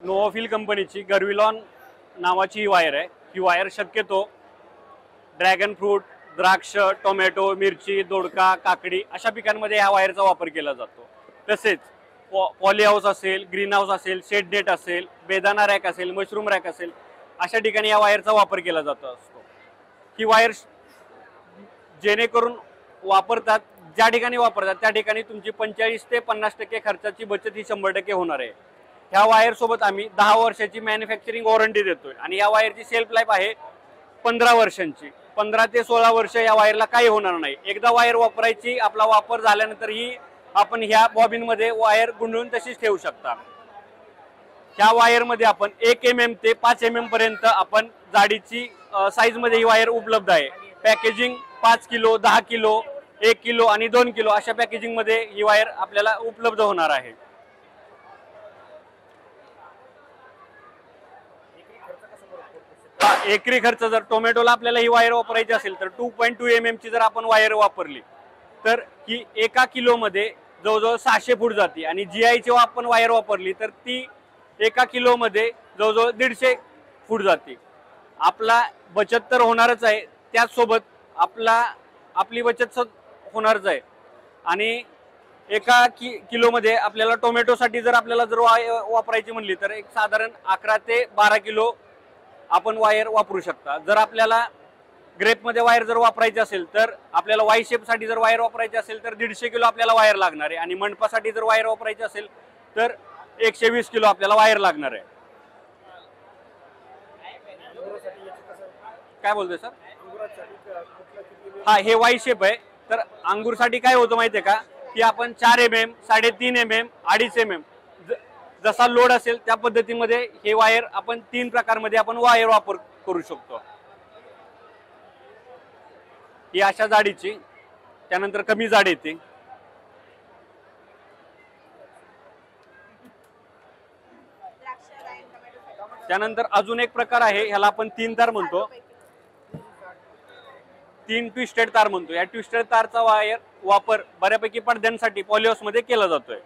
नोवाफिल कंपनीची गर्विलॉन नावाची ही वायर आहे। ही वायर शक्यतो ड्रॅगन फ्रूट, द्राक्ष, टोमॅटो, मिरची, दोडका, काकडी अशा पिकांमध्ये ह्या वायरचा वापर केला जातो। तसेच पॉली हाऊस असेल, ग्रीन हाऊस असेल, शेड नेट असेल, बेदाना रॅक असेल, मशरूम रॅक असेल अशा ठिकाणी या वायरचा वापर केला जातो असतो। ही वायर जेणेकरून वापरतात ज्या ठिकाणी वापरतात त्या ठिकाणी तुमची 45 ते 50% खर्चाची बचत ही 100% होणार आहे। ह्या वायर सोबत आम्ही 10 वर्षाची मॅन्युफॅक्चरिंग वॉरंटी देतोय आणि या वायरची सेल्फ लाईफ आहे 15 वर्षांची। 15 ते 16 वर्ष या वायरला काही होणार नाही। एकदा वायर वापरायची, आपला वापर झाल्यानंतर ही आपण ह्या बॉबिन मध्ये वायर गुंडळून तशीच ठेवू शकता। ह्या वायर मध्ये आपण 1 mm ते 5 mm पर्यंत आपण जाडीची साईज मध्ये ही वायर उपलब्ध आहे। पॅकेजिंग 5 किलो, 10 किलो, 1 किलो आणि 2 किलो अशा पॅकेजिंग मध्ये ही वायर आपल्याला उपलब्ध होणार आहे। एकरी खर्च जर टोमॅटोला आपल्याला ही वायर वापरायची असेल तर 2.2 mm ची जर आपण वायर वापरली तर ही 1 किलो मध्ये जवळजवळ 600 फूट जाते आणि GI ची आपण वायर वापरली तर ती 1 किलो मध्ये जवळजवळ 150 फूट जाते। आपला बचत तर होणारच आहे, त्याचसोबत आपली बचत होणारच आहे। आणि 1 किलो मध्ये आपल्याला टोमॅटोसाठी जर वापरायची म्हणली तर एक साधारण 11 ते 12 किलो आपण वायर वापरू शकता। जर आपल्याला ग्रेप मध्ये वायर जर वापरायची असेल तर आपल्याला वाय शेप साठी जर वायर वापरायची असेल तर 150 किलो आपल्याला वायर लागणार आहे आणि मंडपासाठी जर वायर वापरायची असेल तर 120 किलो आपल्याला वायर लागणार आहे। काय बोलतोय सर? हा, हे वाय शेप आहे। तर अंगूरसाठी काय होतं माहितीये का की आपण 4 mm, 3.5 mm, 2.5 mm जसा लोड असेल त्या पद्धतीमध्ये हे वायर आपण 3 प्रकारमध्ये आपण वायर वापर करू शकतो। ही अशा जाडीची, त्यानंतर कमी जाड येते, त्यानंतर अजून एक प्रकार आहे, ह्याला आपण 3 तार म्हणतो, 3 ट्विस्टेड तार म्हणतो। या ट्विस्टेड तारचा वापर बऱ्यापैकी पडद्यांसाठी पॉली हाऊस मध्ये केला जातोय।